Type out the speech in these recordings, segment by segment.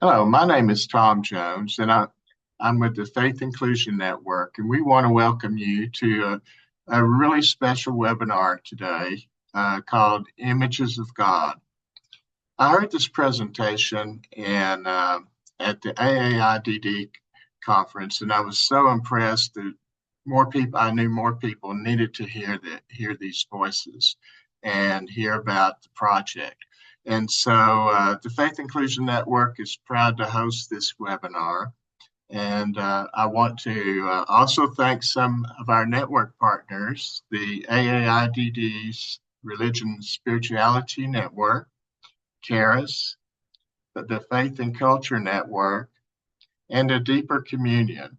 Hello, my name is Tom Jones, and I'm with the Faith Inclusion Network, and we want to welcome you to a really special webinar today called Images of God. I heard this presentation at the AAIDD conference, and I was so impressed that I knew more people needed to hear these voices and hear about the project. And so the Faith Inclusion Network is proud to host this webinar. And I want to also thank some of our network partners, the AAIDD's Religion and Spirituality Network, CARIS, the Faith and Culture Network, and A Deeper Communion.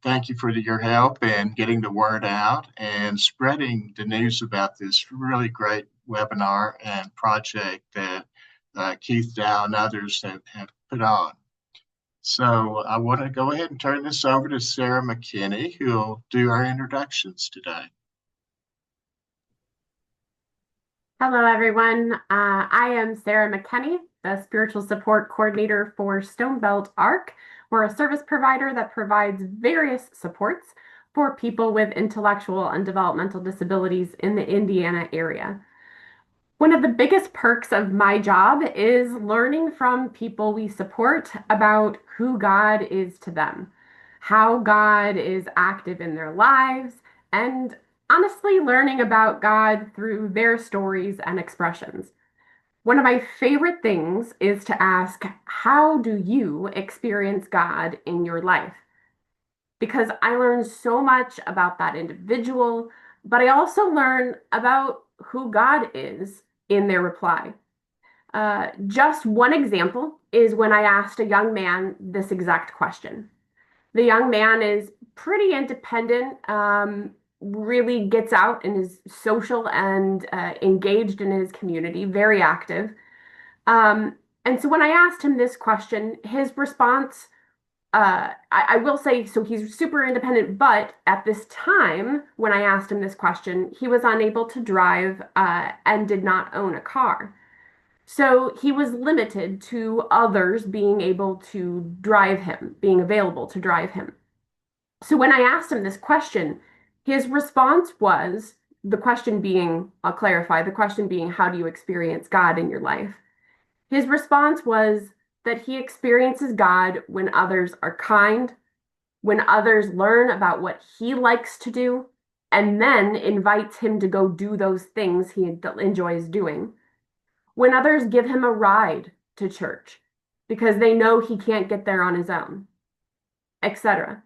Thank you for your help in getting the word out and spreading the news about this really great webinar and project that Keith Dow and others have put on. So I want to go ahead and turn this over to Sarah McKinney, who will do our introductions today. Hello, everyone. I am Sarah McKenney, the Spiritual Support Coordinator for Stonebelt ARC. We're a service provider that provides various supports for people with intellectual and developmental disabilities in the Indiana area. One of the biggest perks of my job is learning from people we support about who God is to them, how God is active in their lives, and honestly learning about God through their stories and expressions. One of my favorite things is to ask, how do you experience God in your life? Because I learn so much about that individual, but I also learn about who God is in their reply. Just one example is when I asked a young man this exact question. The young man is pretty independent, really gets out and is social and engaged in his community, very active. And so when I asked him this question, his response, I will say, so he's super independent, but at this time, when I asked him this question, he was unable to drive and did not own a car. So he was limited to others being able to drive him, being available to drive him. So when I asked him this question, his response was the question being, I'll clarify, the question being, how do you experience God in your life? His response was that he experiences God when others are kind, when others learn about what he likes to do, and then invites him to go do those things he enjoys doing. When others give him a ride to church because they know he can't get there on his own, etc.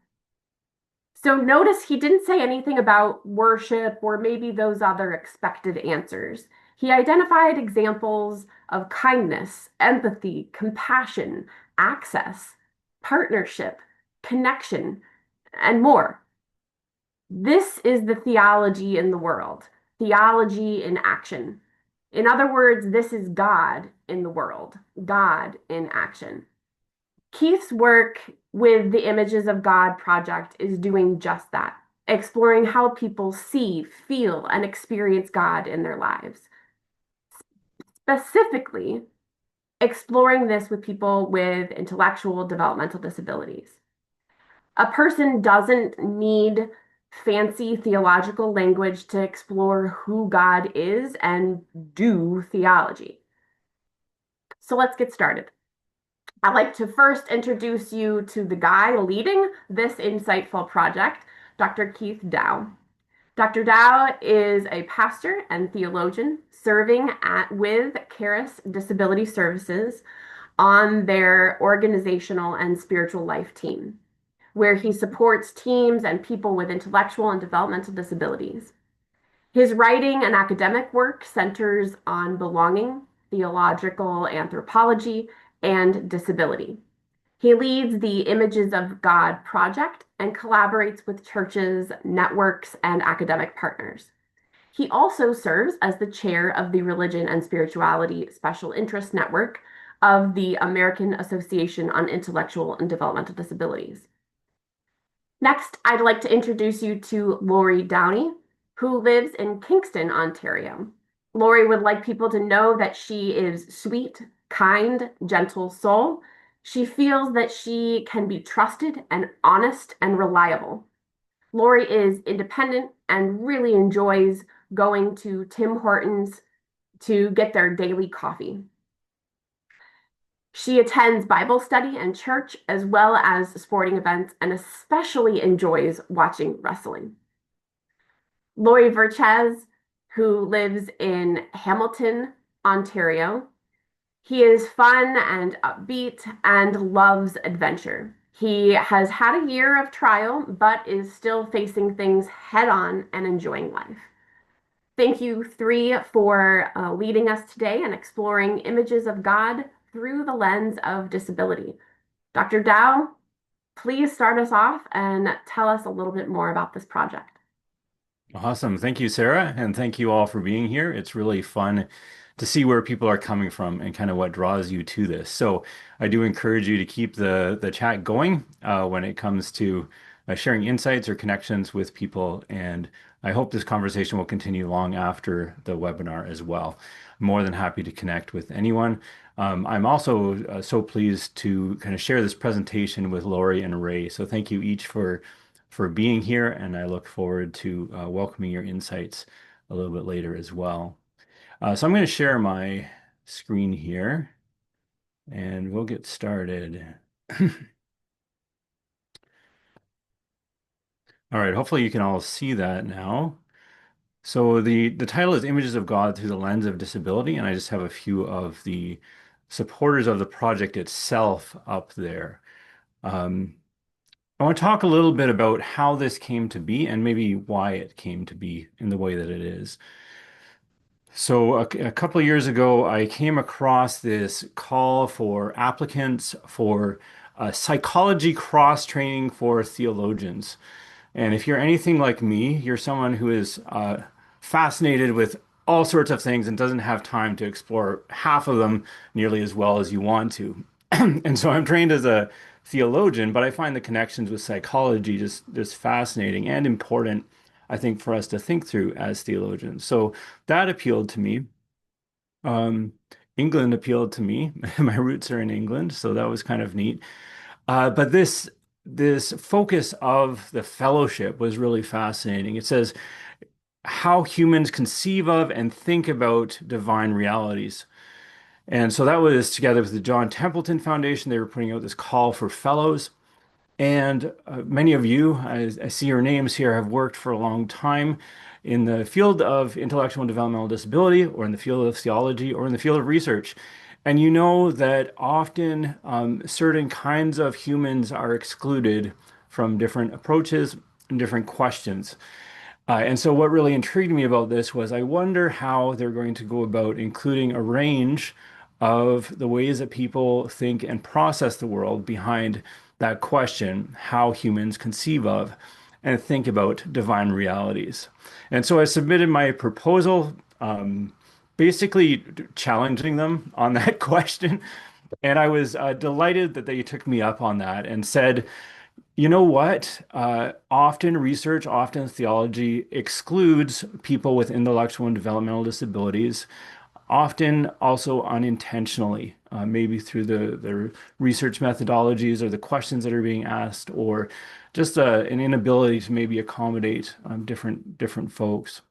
So notice he didn't say anything about worship or maybe those other expected answers. He identified examples of kindness, empathy, compassion, access, partnership, connection, and more. This is the theology in the world, theology in action. In other words, this is God in the world, God in action. Keith's work with the Images of God project is doing just that, exploring how people see, feel, and experience God in their lives. Specifically, exploring this with people with intellectual developmental disabilities. A person doesn't need fancy theological language to explore who God is and do theology. So let's get started. I'd like to first introduce you to the guy leading this insightful project, Dr. Keith Dow. Dr. Dow is a pastor and theologian serving with Caris Disability Services on their organizational and spiritual life team, where he supports teams and people with intellectual and developmental disabilities. His writing and academic work centers on belonging, theological anthropology, and disability. He leads the Images of God project and collaborates with churches, networks, and academic partners. He also serves as the chair of the Religion and Spirituality Special Interest Network of the American Association on Intellectual and Developmental Disabilities. Next, I'd like to introduce you to Lori Downey, who lives in Kingston, Ontario. Lori would like people to know that she is sweet, kind, gentle soul. She feels that she can be trusted and honest and reliable. Lori is independent and really enjoys going to Tim Hortons to get their daily coffee. She attends Bible study and church as well as sporting events and especially enjoys watching wrestling. Lori Verchez, who lives in Hamilton, Ontario. He is fun and upbeat and loves adventure. He has had a year of trial, but is still facing things head on and enjoying life. Thank you, three, for leading us today and exploring images of God through the lens of disability. Dr. Dow, please start us off and tell us a little bit more about this project. Awesome. Thank you, Sarah, and thank you all for being here. It's really fun to see where people are coming from and kind of what draws you to this. So I do encourage you to keep the chat going when it comes to sharing insights or connections with people. And I hope this conversation will continue long after the webinar as well. I'm more than happy to connect with anyone. I'm also so pleased to kind of share this presentation with Lori and Ray. So thank you each for being here, and I look forward to welcoming your insights a little bit later as well. So I'm going to share my screen here, and we'll get started. All right, hopefully you can all see that now. So the title is Images of God Through the Lens of Disability, and I just have a few of the supporters of the project itself up there. Um, I want to talk a little bit about how this came to be and maybe why it came to be in the way that it is. So a couple of years ago, I came across this call for applicants for psychology cross training for theologians. And if you're anything like me, you're someone who is fascinated with all sorts of things and doesn't have time to explore half of them nearly as well as you want to. And so I'm trained as a theologian, but I find the connections with psychology just fascinating and important, I think, for us to think through as theologians. So that appealed to me. Um, England appealed to me. My roots are in England, so that was kind of neat. But this focus of the fellowship was really fascinating. It says how humans conceive of and think about divine realities. And so that was together with the John Templeton Foundation. They were putting out this call for fellows. And many of you, I see your names here, have worked for a long time in the field of intellectual and developmental disability, or in the field of theology, or in the field of research. And you know that often certain kinds of humans are excluded from different approaches and different questions. And so what really intrigued me about this was I wonder how they're going to go about including a range of the ways that people think and process the world behind that question, how humans conceive of and think about divine realities. And so I submitted my proposal, basically challenging them on that question. And I was delighted that they took me up on that and said, you know what? Often research, often theology excludes people with intellectual and developmental disabilities, often also unintentionally, maybe through the research methodologies or the questions that are being asked, or just an inability to maybe accommodate different folks.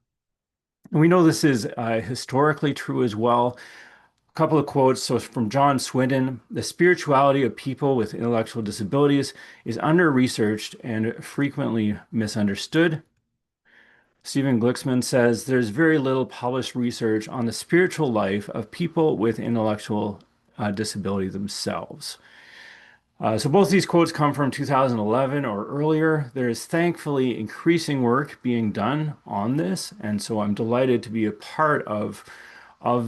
And we know this is historically true as well. Couple of quotes. So from John Swindon, the spirituality of people with intellectual disabilities is under-researched and frequently misunderstood. Stephen Glicksman says there's very little published research on the spiritual life of people with intellectual disability themselves. So both these quotes come from 2011 or earlier. There is thankfully increasing work being done on this, and so I'm delighted to be a part of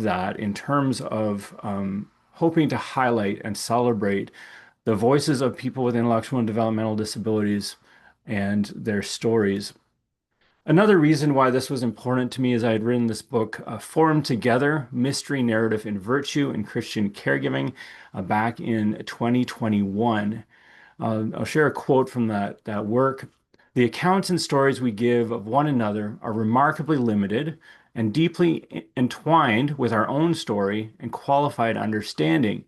that in terms of hoping to highlight and celebrate the voices of people with intellectual and developmental disabilities and their stories. Another reason why this was important to me is I had written this book, Formed Together, Mystery, Narrative, and Virtue in Christian Caregiving, back in 2021. I'll share a quote from that work. The accounts and stories we give of one another are remarkably limited and deeply entwined with our own story and qualified understanding.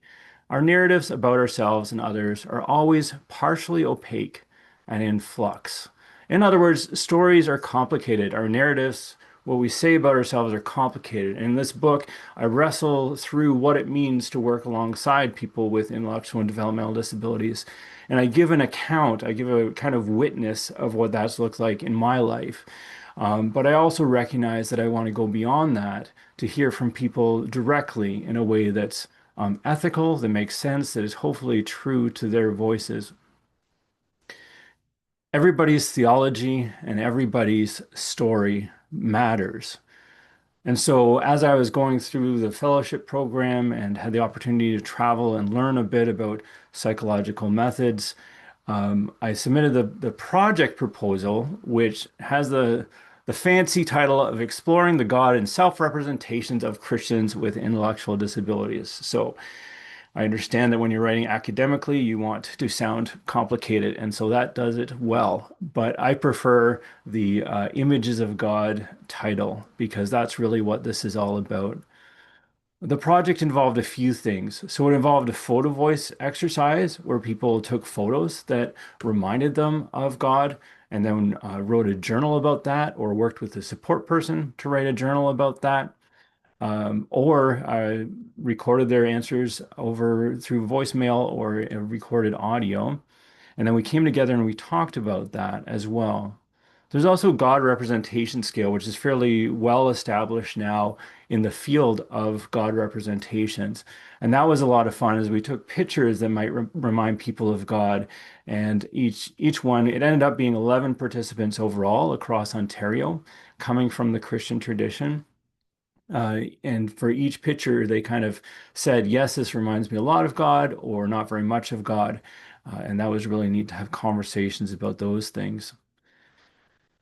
Our narratives about ourselves and others are always partially opaque and in flux. In other words, stories are complicated. Our narratives, what we say about ourselves, are complicated. In this book, I wrestle through what it means to work alongside people with intellectual and developmental disabilities. And I give an account, I give a kind of witness of what that's looked like in my life. But I also recognize that I want to go beyond that to hear from people directly in a way that's ethical, that makes sense, that is hopefully true to their voices. Everybody's theology and everybody's story matters. And so, as I was going through the fellowship program and had the opportunity to travel and learn a bit about psychological methods, I submitted the project proposal, which has the fancy title of Exploring the God and Self-Representations of Christians with Intellectual Disabilities. So I understand that when you're writing academically, you want to sound complicated, and so that does it well. But I prefer the Images of God title because that's really what this is all about. The project involved a few things. So it involved a photo voice exercise where people took photos that reminded them of God and then wrote a journal about that or worked with a support person to write a journal about that. Or recorded their answers over through voicemail or recorded audio. And then we came together and we talked about that as well. There's also God representation scale, which is fairly well established now in the field of God representations. And that was a lot of fun as we took pictures that might remind people of God. And each one, it ended up being 11 participants overall across Ontario, coming from the Christian tradition. And for each picture, they kind of said, yes, this reminds me a lot of God, or not very much of God. And that was really neat to have conversations about those things.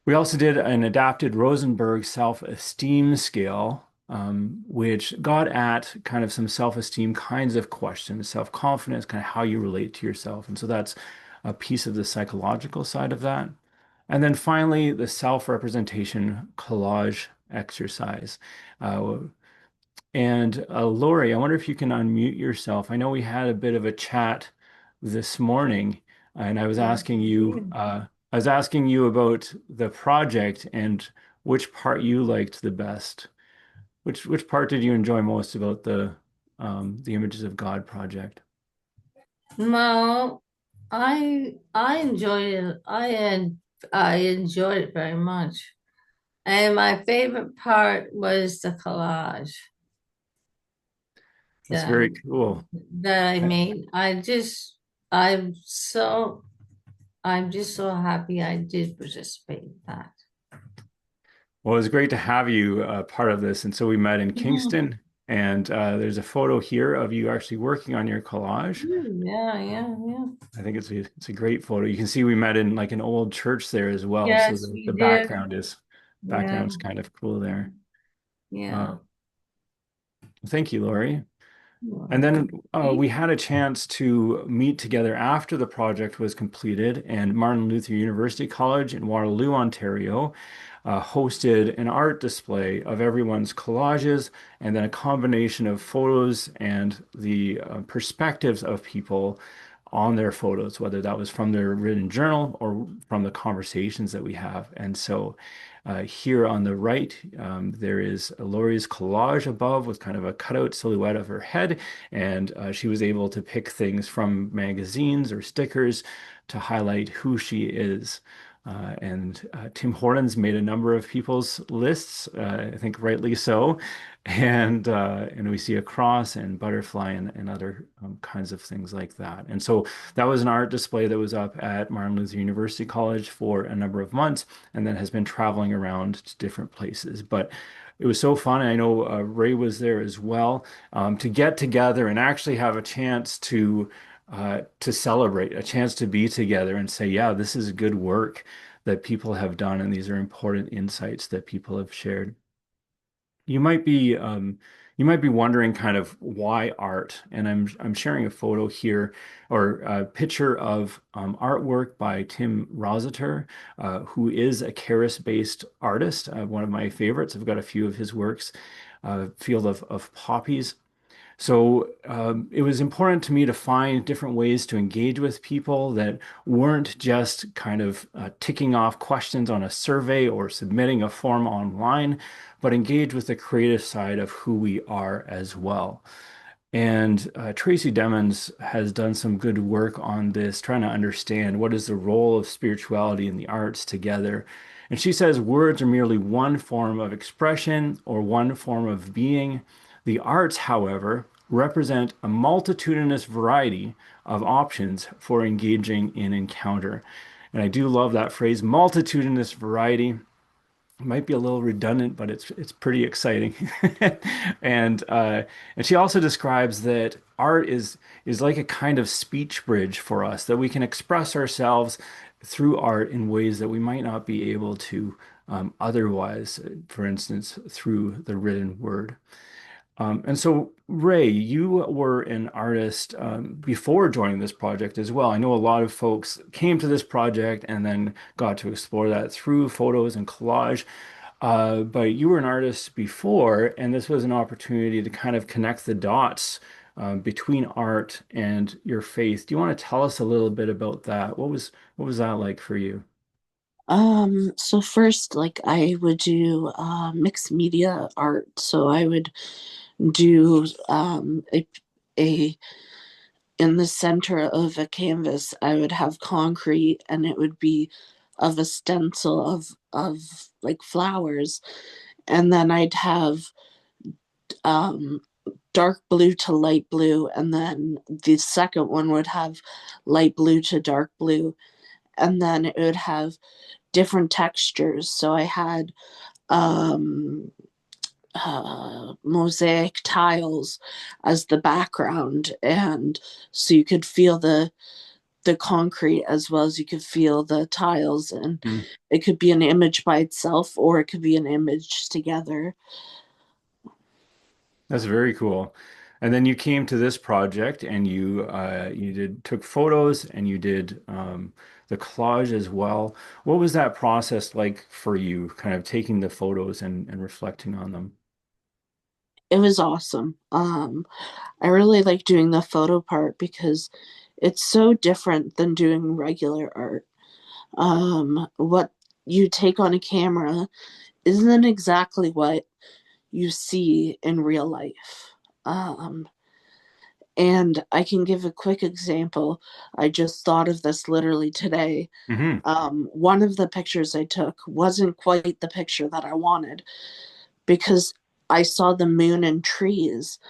We also did an adapted Rosenberg self-esteem scale, which got at kind of some self-esteem kinds of questions, self-confidence, kind of how you relate to yourself. And so that's a piece of the psychological side of that. And then finally, the self-representation collage exercise. Uh, Lori, I wonder if you can unmute yourself. I know we had a bit of a chat this morning, and Yes, we did. I was asking you about the project and which part you liked the best. Which part did you enjoy most about the Images of God project? Well, I enjoyed it. I enjoyed it very much. And my favorite part was the collage That's that very cool. that I made. I'm so I'm just so happy I did participate in that. Well, it was great to have you part of this. And so we met in Mhm. Kingston, and there's a photo here of you actually working on your collage. Yeah, yeah, yeah. I think it's a great photo. You can see we met in like an old church there as well. So Yes, we the did. Yeah, background's kind of cool there. Uh, yeah. thank you, Lori. And then Welcome. we had a chance to meet together after the project was completed, and Martin Luther University College in Waterloo, Ontario, hosted an art display of everyone's collages and then a combination of photos and the perspectives of people on their photos, whether that was from their written journal or from the conversations that we have. And so here on the right, there is Lori's collage above with kind of a cutout silhouette of her head. And she was able to pick things from magazines or stickers to highlight who she is. Tim Hortons made a number of people's lists, I think rightly so. And we see a cross and butterfly and other kinds of things like that. And so that was an art display that was up at Martin Luther University College for a number of months and then has been traveling around to different places. But it was so fun. I know Ray was there as well, to get together and actually have a chance to celebrate, a chance to be together and say, yeah, this is good work that people have done, and these are important insights that people have shared. You might be, you might be wondering kind of why art, and I'm sharing a photo here or a picture of artwork by Tim Rossiter, who is a Keras-based artist, one of my favorites. I've got a few of his works, field of poppies. So it was important to me to find different ways to engage with people that weren't just kind of ticking off questions on a survey or submitting a form online, but engage with the creative side of who we are as well. And Tracy Demons has done some good work on this, trying to understand what is the role of spirituality and the arts together. And she says words are merely one form of expression or one form of being. The arts, however, represent a multitudinous variety of options for engaging in encounter. And I do love that phrase, multitudinous variety. It might be a little redundant, but it's pretty exciting. And and she also describes that art is like a kind of speech bridge for us, that we can express ourselves through art in ways that we might not be able to otherwise, for instance, through the written word. And so, Ray, you were an artist before joining this project as well. I know a lot of folks came to this project and then got to explore that through photos and collage. But you were an artist before, and this was an opportunity to kind of connect the dots between art and your faith. Do you want to tell us a little bit about that? What was that like for you? So first, like I would do mixed media art. So I would do a in the center of a canvas, I would have concrete and it would be of a stencil of like flowers. And then I'd have um dark blue to light blue, and then the second one would have light blue to dark blue, and then it would have different textures. So I had um, mosaic tiles as the background, and so you could feel the concrete as well as you could feel the tiles, and Hmm. it could be an image by itself or it could be an image together. That's very cool. And then you came to this project and you did took photos and you did the collage as well. What was that process like for you, kind of taking the photos and reflecting on them? It was awesome. I really like doing the photo part because it's so different than doing regular art. What you take on a camera isn't exactly what you see in real life. Um, and I can give a quick example. I just thought of this literally today. Hmm. One of the pictures I took wasn't quite the picture that I wanted because I saw the moon and trees,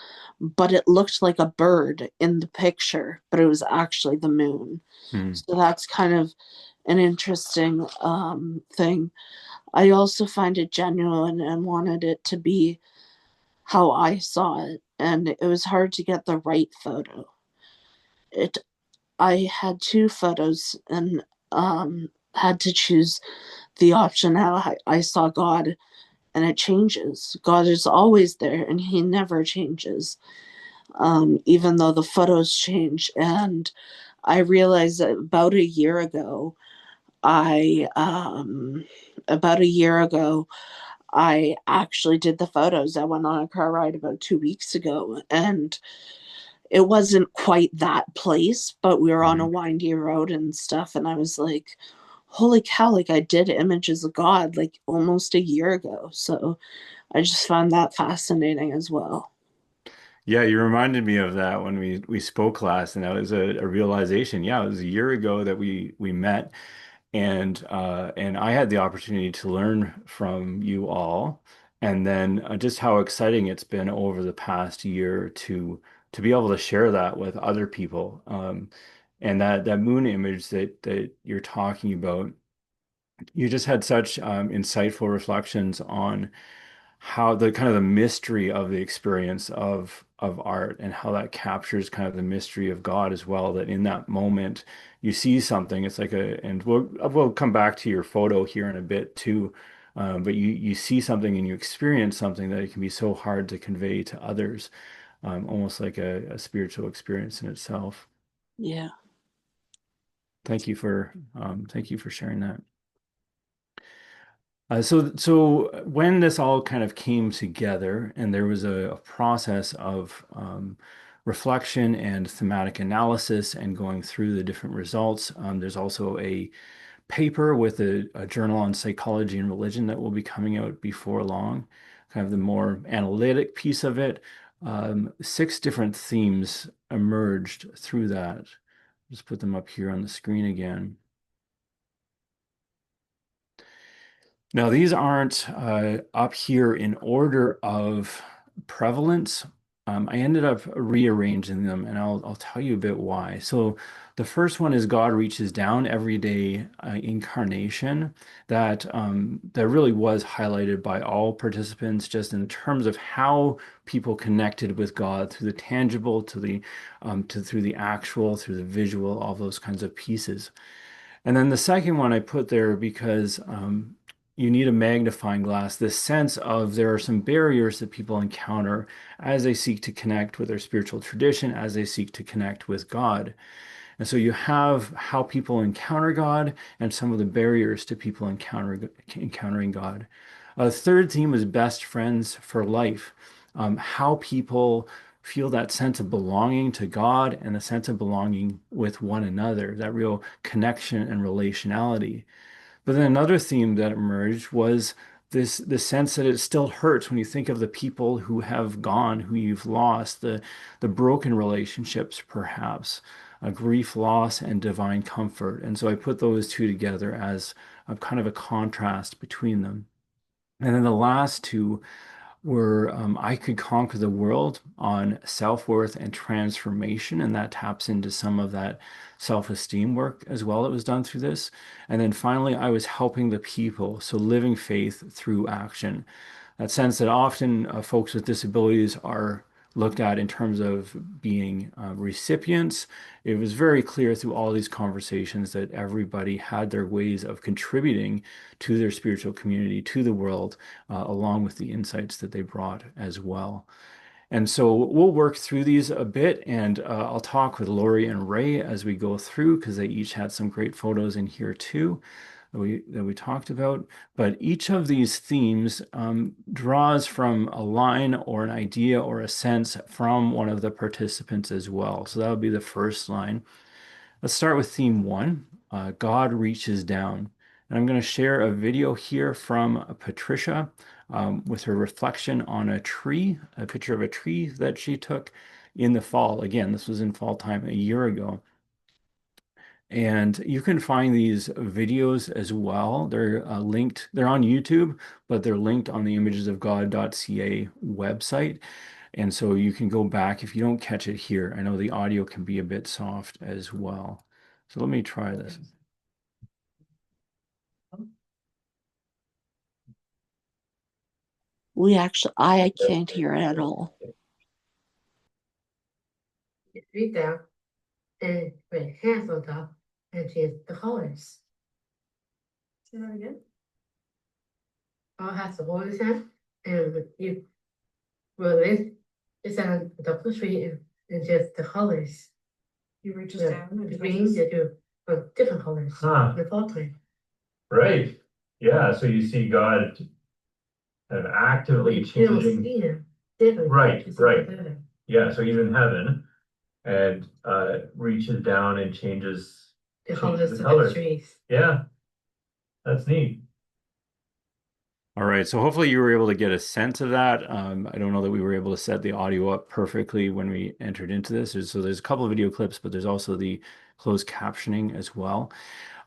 but it looked like a bird in the picture, but it was actually the moon. Hmm. So that's kind of an interesting thing. I also find it genuine and wanted it to be how I saw it, and it was hard to get the right photo. It I had two photos and had to choose the option how I saw God, and it changes. God is always there, and He never changes, even though the photos change. And I realized that I about a year ago, I actually did the photos. I went on a car ride about 2 weeks ago, and it wasn't quite that place, but we were on a Hmm. windy road and stuff. And I was like, holy cow, like I did images of God like almost a year ago. So I just found that fascinating as well. Yeah, you reminded me of that when we spoke last, and that was a realization. Yeah, it was a year ago that we met, and I had the opportunity to learn from you all, and then just how exciting it's been over the past year to be able to share that with other people. And that moon image that you're talking about, you just had such insightful reflections on how the kind of the mystery of the experience of art and how that captures kind of the mystery of God as well, that in that moment you see something, it's like a, and we'll come back to your photo here in a bit too, but you see something and you experience something that it can be so hard to convey to others, almost like a spiritual experience in itself. Yeah. Thank you for sharing that. So when this all kind of came together, and there was a process of reflection and thematic analysis, and going through the different results. There's also a paper with a journal on psychology and religion that will be coming out before long, kind of the more analytic piece of it. 6 different themes emerged through that. Just put them up here on the screen again. Now, these aren't up here in order of prevalence. I ended up rearranging them, and I'll tell you a bit why. So, the first one is God reaches down, everyday incarnation. That really was highlighted by all participants, just in terms of how people connected with God through the tangible, through the actual, through the visual, all those kinds of pieces. And then the second one I put there because you need a magnifying glass, this sense of there are some barriers that people encounter as they seek to connect with their spiritual tradition, as they seek to connect with God. And so you have how people encounter God and some of the barriers to people encountering God. A third theme was best friends for life, how people feel that sense of belonging to God and the sense of belonging with one another, that real connection and relationality. But then another theme that emerged was this sense that it still hurts when you think of the people who have gone, who you've lost, the broken relationships, perhaps, a grief, loss, and divine comfort. And so I put those two together as a kind of a contrast between them. And then the last two where I could conquer the world on self-worth and transformation, and that taps into some of that self-esteem work as well that was done through this. And then finally, I was helping the people, so living faith through action. That sense that often folks with disabilities are looked at in terms of being recipients. It was very clear through all these conversations that everybody had their ways of contributing to their spiritual community, to the world, along with the insights that they brought as well. And so we'll work through these a bit, and I'll talk with Lori and Ray as we go through because they each had some great photos in here too that we talked about. But each of these themes draws from a line or an idea or a sense from one of the participants as well. So that would be the first line. Let's start with theme 1, God reaches down. And I'm going to share a video here from Patricia with her reflection on a tree, a picture of a tree that she took in the fall. Again, this was in fall time a year ago. And you can find these videos as well. They're linked, they're on YouTube, but they're linked on the imagesofgod.ca website. And so you can go back if you don't catch it here. I know the audio can be a bit soft as well. So let me try this. I can't hear at all. Read down and put hands on top and change the colors. Say that again. I'll have to hold his hand and you will lift his hand on top of the tree and just the colors. You reach down and green they do different colors in the fall time. Right. Yeah. So you see God kind of actively changing. See him different. Right. Right. Yeah. So he's in heaven and reaches down and changes The colors of the colors. trees. Yeah. That's neat. All right, so hopefully you were able to get a sense of that. I don't know that we were able to set the audio up perfectly when we entered into this. So there's a couple of video clips, but there's also the closed captioning as well.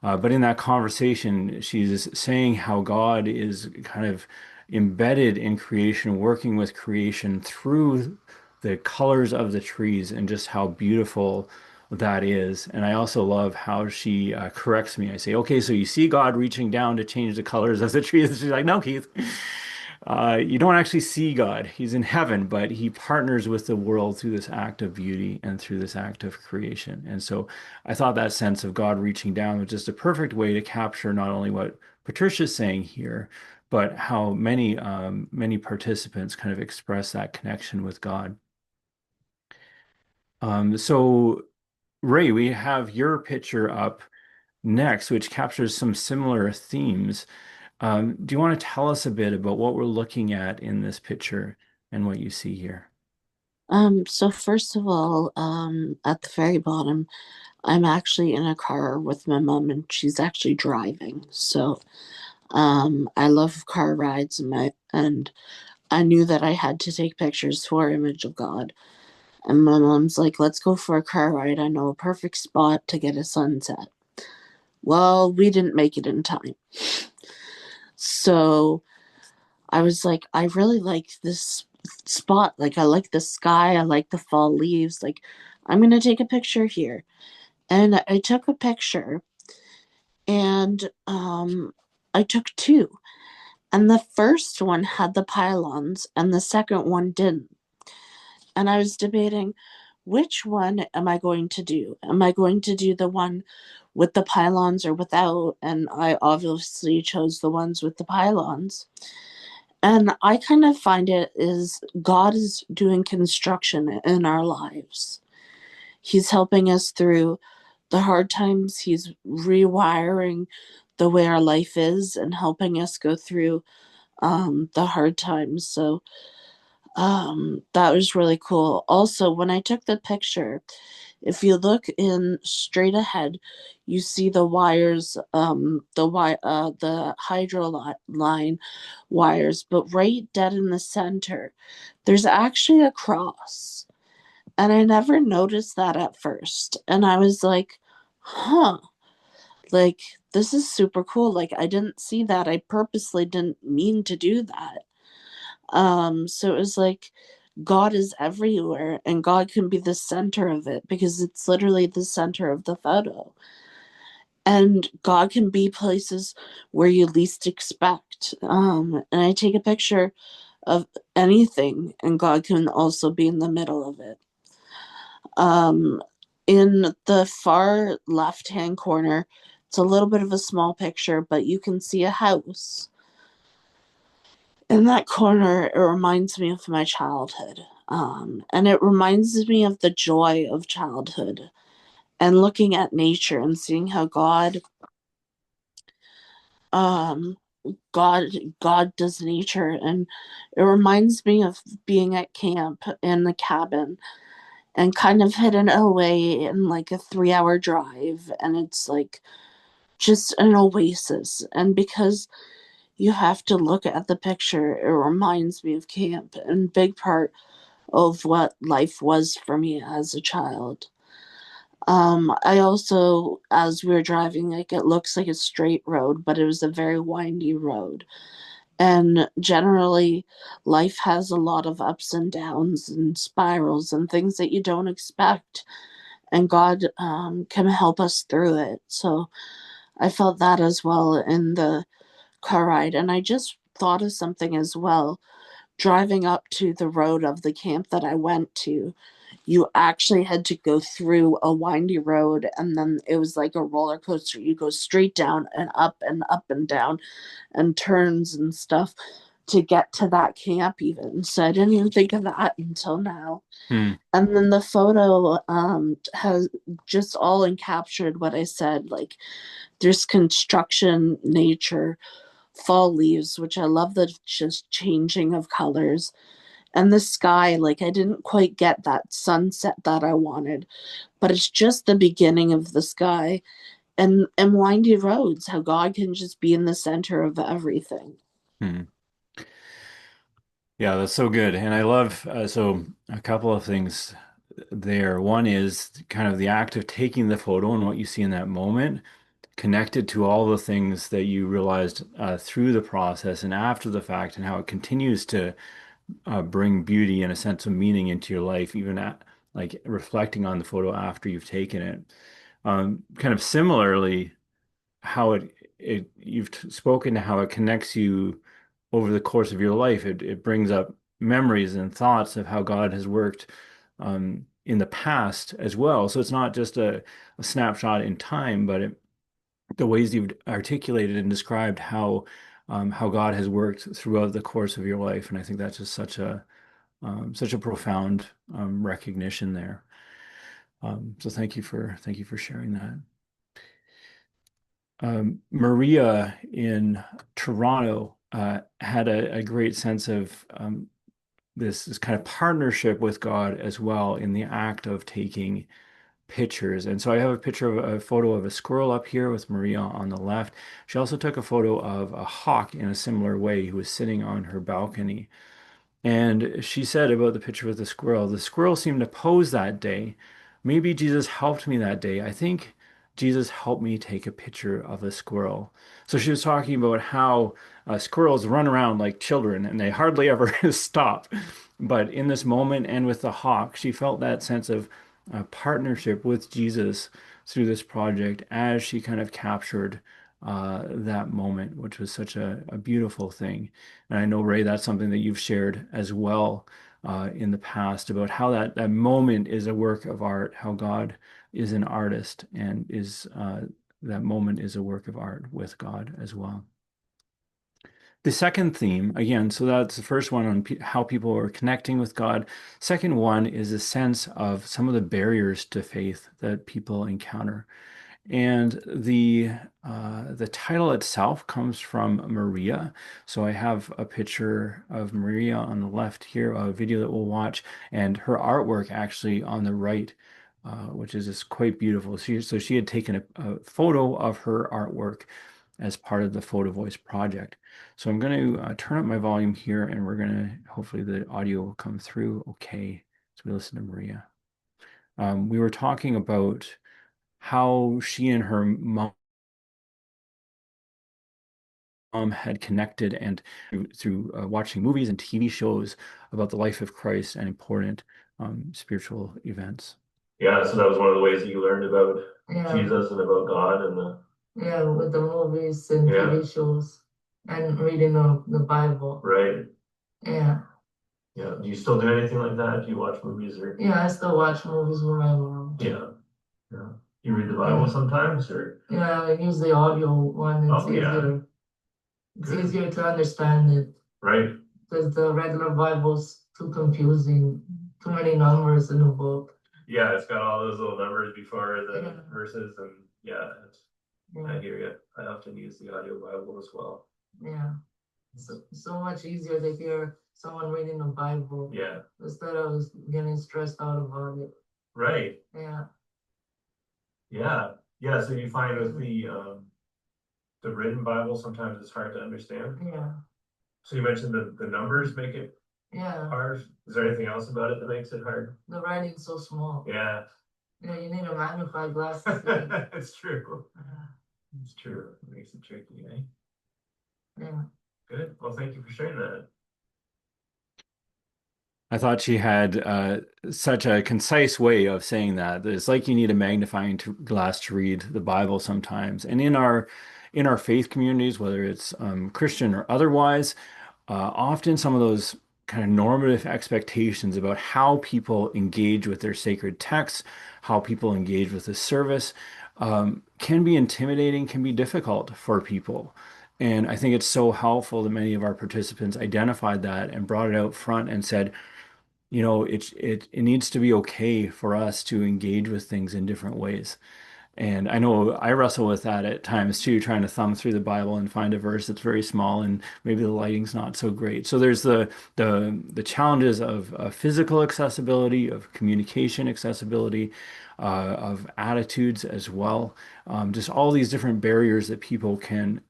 But in that conversation, she's saying how God is kind of embedded in creation, working with creation through the colors of the trees and just how beautiful that is. And I also love how she corrects me. I say, okay, so you see God reaching down to change the colors of the trees. And she's like, no, Keith, you don't actually see God. He's in heaven, but he partners with the world through this act of beauty and through this act of creation. And so I thought that sense of God reaching down was just a perfect way to capture not only what Patricia's saying here, but how many participants kind of express that connection with God. So Ray, we have your picture up next, which captures some similar themes. Do you want to tell us a bit about what we're looking at in this picture and what you see here? So first of all, at the very bottom, I'm actually in a car with my mom and she's actually driving. So I love car rides and I knew that I had to take pictures for Image of God. And my mom's like, let's go for a car ride. I know a perfect spot to get a sunset. Well, we didn't make it in time. So I was like, I really like this spot. Like, I like the sky. I like the fall leaves. Like, I'm going to take a picture here. And I took a picture and I took two. And the first one had the pylons and the second one didn't. And I was debating which one am I going to do? Am I going to do the one with the pylons or without? And I obviously chose the ones with the pylons. And I kind of find it is God is doing construction in our lives. He's helping us through the hard times. He's rewiring the way our life is and helping us go through the hard times. So that was really cool. Also, when I took the picture, if you look in straight ahead, you see the wires, the line wires, but right dead in the center, there's actually a cross. And I never noticed that at first. And I was like, huh, like this is super cool. Like I didn't see that. I purposely didn't mean to do that. So it was like God is everywhere and God can be the center of it because it's literally the center of the photo. And God can be places where you least expect. And I take a picture of anything and God can also be in the middle of it. Um, in the far left hand corner, it's a little bit of a small picture, but you can see a house. In that corner, it reminds me of my childhood. And it reminds me of the joy of childhood and looking at nature and seeing how um, God, God does nature. And it reminds me of being at camp in the cabin and kind of hidden away in like a 3 hour drive. And it's like just an oasis. And because you have to look at the picture, it reminds me of camp and big part of what life was for me as a child. I also, as we were driving, like it looks like a straight road, but it was a very windy road. And generally, life has a lot of ups and downs and spirals and things that you don't expect. And God can help us through it. So I felt that as well in the car ride. And I just thought of something as well. Driving up to the road of the camp that I went to, you actually had to go through a windy road and then it was like a roller coaster. You go straight down and up and down and turns and stuff to get to that camp even. So I didn't even think of that until now. Hmm. And then the photo has just all encaptured what I said. Like there's construction, nature, fall leaves, which I love the just changing of colors. And the sky, like I didn't quite get that sunset that I wanted, but it's just the beginning of the sky and windy roads, how God can just be in the center of everything. Hmm. Yeah, that's so good. And I love, so a couple of things there. One is kind of the act of taking the photo and what you see in that moment, connected to all the things that you realized through the process and after the fact, and how it continues to bring beauty and a sense of meaning into your life, even at like reflecting on the photo after you've taken it. Kind of similarly, how it you've spoken to how it connects you over the course of your life. It brings up memories and thoughts of how God has worked in the past as well. So it's not just a snapshot in time, but the ways you've articulated and described how how God has worked throughout the course of your life. And I think that's just such a profound recognition there. So thank you for sharing that. Maria in Toronto had a great sense of this kind of partnership with God as well in the act of taking pictures. And so I have a photo of a squirrel up here with Maria on the left. She also took a photo of a hawk in a similar way who was sitting on her balcony. And she said about the picture with the squirrel seemed to pose that day. Maybe Jesus helped me that day. I think Jesus helped me take a picture of a squirrel. So she was talking about how squirrels run around like children and they hardly ever stop. But in this moment and with the hawk, she felt that sense of partnership with Jesus through this project as she kind of captured that moment, which was such a beautiful thing. And I know, Ray, that's something that you've shared as well in the past about how that moment is a work of art, how God is an artist and that moment is a work of art with God as well. The second theme, again, so that's the first one on how people are connecting with God. Second one is a sense of some of the barriers to faith that people encounter. And the title itself comes from Maria. So I have a picture of Maria on the left here, a video that we'll watch, and her artwork actually on the right, which is just quite beautiful. So she had taken a photo of her artwork as part of the Photo Voice project. So I'm going to turn up my volume here, and we're going to, hopefully the audio will come through okay as we listen to Maria. We were talking about how she and her mom had connected and through watching movies and TV shows about the life of Christ and important spiritual events. Yeah, so that was one of the ways that you learned about Jesus and about God and with the movies and TV shows and reading the Bible. Right. Yeah. Yeah. Do you still do anything like that? Do you watch movies or? Yeah, I still watch movies with my mom. Yeah. Yeah. You read the Bible sometimes or? Yeah, I use the audio one. It's easier. It's easier to understand it. Right. Because the regular Bible's too confusing. Too many numbers in the book. Yeah, it's got all those little numbers before the verses and I hear you. I often use the audio Bible as well. Yeah. So much easier to hear someone reading the Bible. Yeah. Instead of getting stressed out about it. Right. Yeah. Yeah. Yeah. So you find with the written Bible sometimes it's hard to understand. Yeah. So you mentioned the numbers make it hard. Is there anything else about it that makes it hard? The writing's so small. Yeah. You need a magnifying glass. It's true. It's true. It makes it tricky, eh? Yeah. Good. Well, thank you for sharing that. I thought she had such a concise way of saying that. It's like you need a magnifying glass to read the Bible sometimes. And in our faith communities, whether it's Christian or otherwise, often some of those kind of normative expectations about how people engage with their sacred texts, how people engage with the service, can be intimidating, can be difficult for people. And I think it's so helpful that many of our participants identified that and brought it out front and said, it needs to be okay for us to engage with things in different ways. And I know I wrestle with that at times too, trying to thumb through the Bible and find a verse that's very small and maybe the lighting's not so great. So there's the challenges of physical accessibility, of communication accessibility, of attitudes as well. Just all these different barriers that people can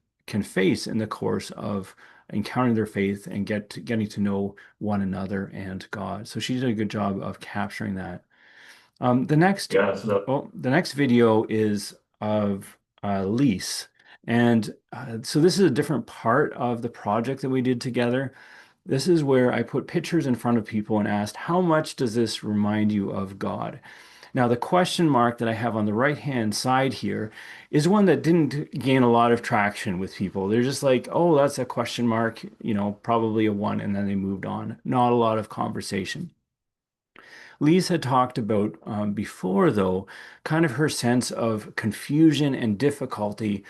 face in the course of encountering their faith and getting to know one another and God. So she did a good job of capturing that. The next video is of Lise. And so this is a different part of the project that we did together. This is where I put pictures in front of people and asked, how much does this remind you of God? Now, the question mark that I have on the right-hand side here is one that didn't gain a lot of traction with people. They're just like, oh, that's a question mark, probably a one, and then they moved on. Not a lot of conversation. Lise had talked about before, though, kind of her sense of confusion and difficulty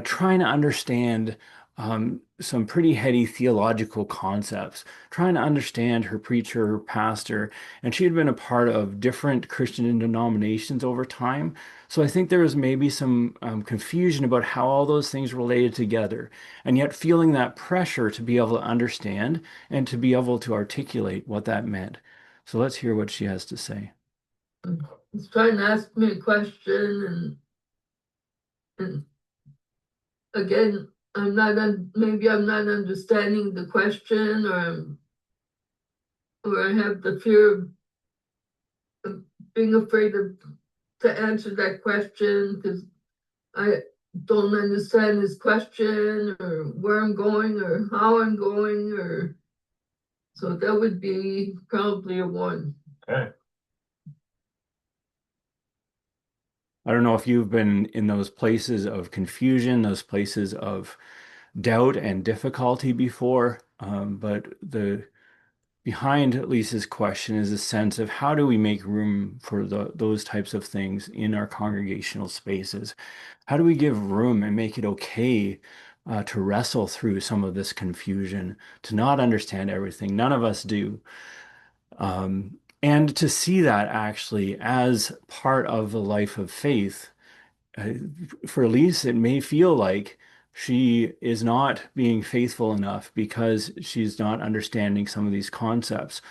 trying to understand some pretty heady theological concepts, trying to understand her preacher, her pastor, and she had been a part of different Christian denominations over time. So I think there was maybe some confusion about how all those things related together, and yet feeling that pressure to be able to understand and to be able to articulate what that meant. So let's hear what she has to say. He's trying to ask me a question, and again, maybe I'm not understanding the question, or I have the fear of being afraid to answer that question because I don't understand his question or where I'm going or how I'm going, or so that would be probably a 1. Okay. I don't know if you've been in those places of confusion, those places of doubt and difficulty before, but the behind Lisa's question is a sense of how do we make room for those types of things in our congregational spaces? How do we give room and make it okay to wrestle through some of this confusion, to not understand everything? None of us do. And to see that actually as part of the life of faith. uh, for Elise, it may feel like she is not being faithful enough because she's not understanding some of these concepts,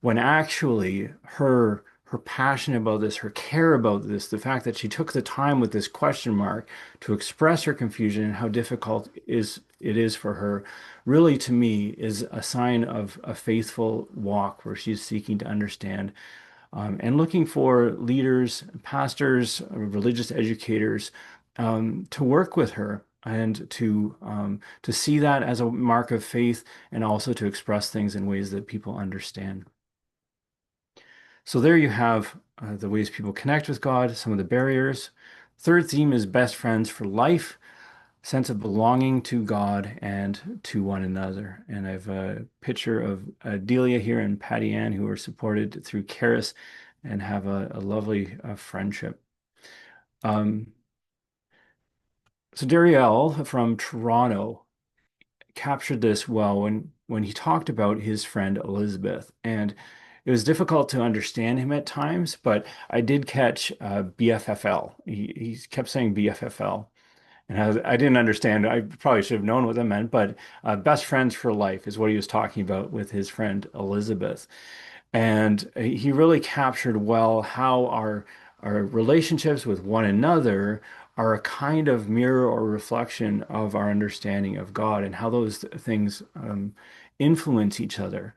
when actually her passion about this, her care about this, the fact that she took the time with this question mark to express her confusion and how difficult it is for her, really to me is a sign of a faithful walk where she's seeking to understand and looking for leaders, pastors, religious educators to work with her and to see that as a mark of faith and also to express things in ways that people understand. So there you have the ways people connect with God, some of the barriers. Third theme is best friends for life, sense of belonging to God and to one another. And I have a picture of Delia here and Patty Ann, who are supported through Caris and have a lovely friendship. So Dariel from Toronto captured this well when he talked about his friend Elizabeth. And it was difficult to understand him at times, but I did catch BFFL. He kept saying BFFL. And I didn't understand. I probably should have known what that meant, but best friends for life is what he was talking about with his friend Elizabeth. And he really captured well how our relationships with one another are a kind of mirror or reflection of our understanding of God and how those things influence each other.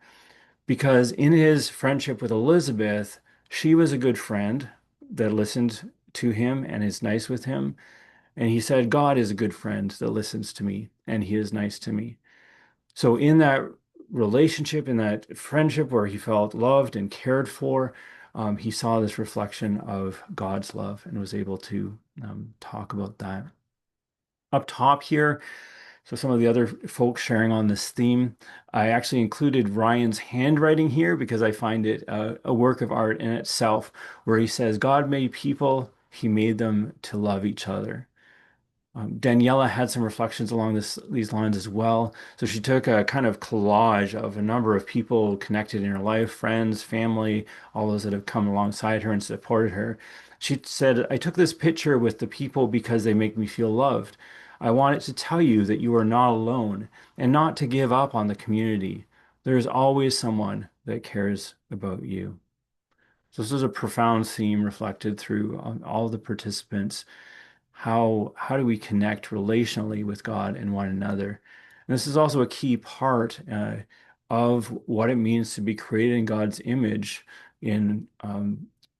Because in his friendship with Elizabeth, she was a good friend that listened to him and is nice with him. And he said, God is a good friend that listens to me and he is nice to me. So in that relationship, in that friendship where he felt loved and cared for, he saw this reflection of God's love and was able to talk about that. Up top here, so some of the other folks sharing on this theme, I actually included Ryan's handwriting here because I find it a work of art in itself, where he says, God made people, he made them to love each other. Daniela had some reflections along these lines as well. So she took a kind of collage of a number of people connected in her life, friends, family, all those that have come alongside her and supported her. She said, I took this picture with the people because they make me feel loved. I wanted to tell you that you are not alone and not to give up on the community. There is always someone that cares about you. So this is a profound theme reflected through all the participants. How do we connect relationally with God and one another? And this is also a key part of what it means to be created in God's image in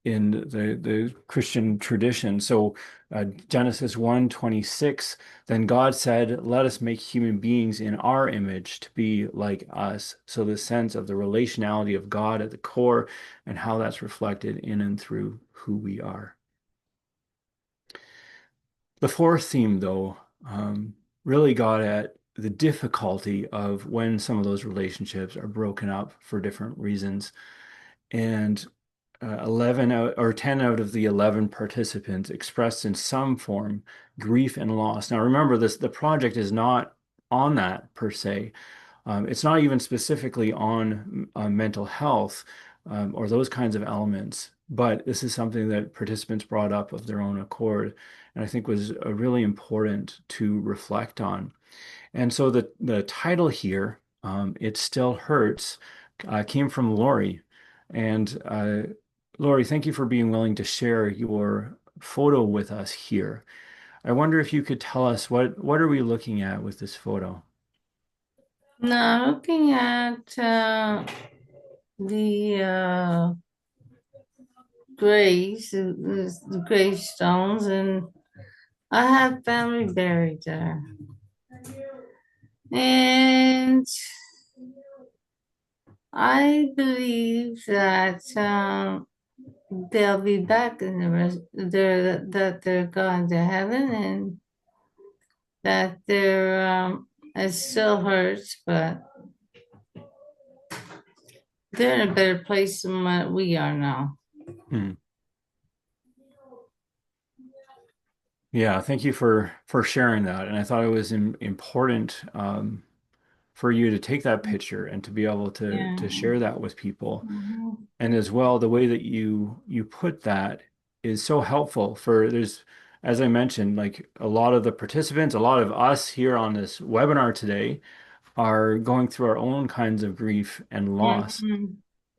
the Christian tradition. So Genesis 1:26, then God said, let us make human beings in our image to be like us. So the sense of the relationality of God at the core and how that's reflected in and through who we are. The fourth theme, though, really got at the difficulty of when some of those relationships are broken up for different reasons. And 11 out, or 10 out of the 11 participants expressed in some form grief and loss. Now, remember this, the project is not on that per se. It's not even specifically on mental health or those kinds of elements, but this is something that participants brought up of their own accord, and I think was really important to reflect on. And so the title here, It Still Hurts, came from Lori. And Lori, thank you for being willing to share your photo with us here. I wonder if you could tell us what are we looking at with this photo? Now looking at the graves, the gravestones, and I have family buried there. And I believe that they'll be back in the rest, that they're going to heaven and that they're, it still hurts, but they're in a better place than what we are now. Hmm. Yeah, thank you for sharing that. And I thought it was important for you to take that picture and to be able Yeah. to share that with people. Mhm. And as well, the way that you put that is so helpful for as I mentioned, like a lot of the participants, a lot of us here on this webinar today are going through our own kinds of grief and loss. Mhm.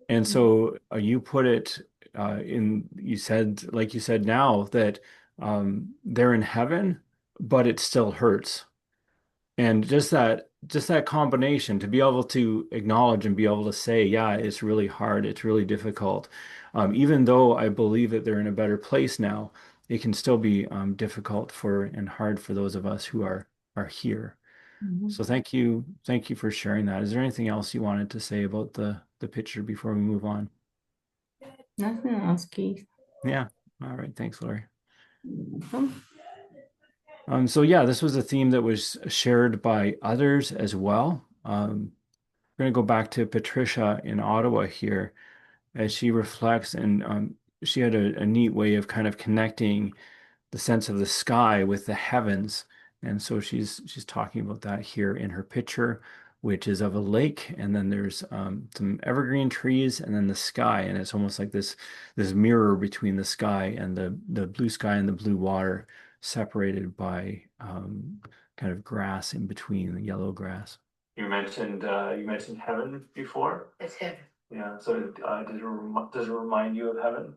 And so you put it you said, like you said now, that they're in heaven, but it still hurts. And just that combination to be able to acknowledge and be able to say, yeah, it's really hard, it's really difficult. Even though I believe that they're in a better place now, it can still be difficult for and hard for those of us who are here. Mhm. So thank you for sharing that. Is there anything else you wanted to say about the picture before we move on? Nothing else, Keith. Yeah. All right. Thanks, Lori. Um, So yeah, this was a theme that was shared by others as well. We're going to go back to Patricia in Ottawa here as she reflects, and she had a neat way of kind of connecting the sense of the sky with the heavens. And so she's talking about that here in her picture, which is of a lake, and then there's some evergreen trees, and then the sky, and it's almost like this mirror between the sky and the blue sky and the blue water, separated by kind of grass in between, the yellow grass. You mentioned heaven before. It's heaven. Yeah. So does it remind you of heaven?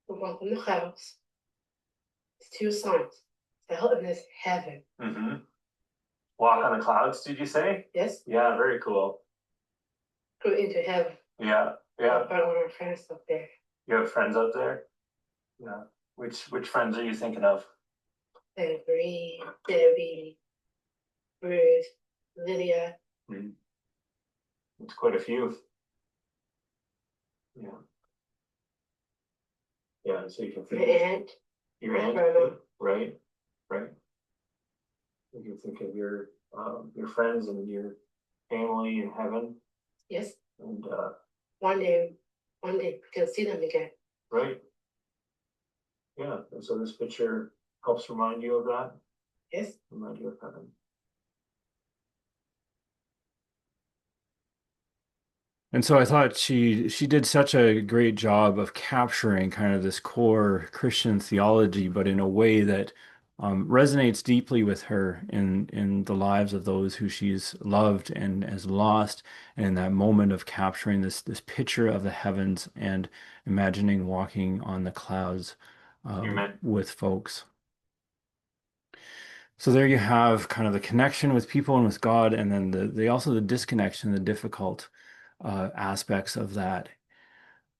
We walk in the clouds. It's two signs. Hell is heaven. Mm-hmm. Walk on the clouds, did you say? Yes. Yeah, very cool. Go into heaven. Yeah, yeah. But one of our friends up there. You have friends up there? Yeah. Which friends are you thinking of? Bree, Debbie, Ruth, Lydia. Mm. It's quite a few. Yeah. Yeah, so you can My think aunt. your my aunt, grandma. right, right. You can think of your friends and your family in heaven, Yes. and One day we can see them again. right, yeah. And so this picture helps remind you of that, Yes. remind you of heaven. And so I thought she did such a great job of capturing kind of this core Christian theology, but in a way that resonates deeply with her in the lives of those who she's loved and has lost, and in that moment of capturing this picture of the heavens and imagining walking on the clouds with folks. So there you have kind of the connection with people and with God, and then the also the disconnection, the difficult aspects of that.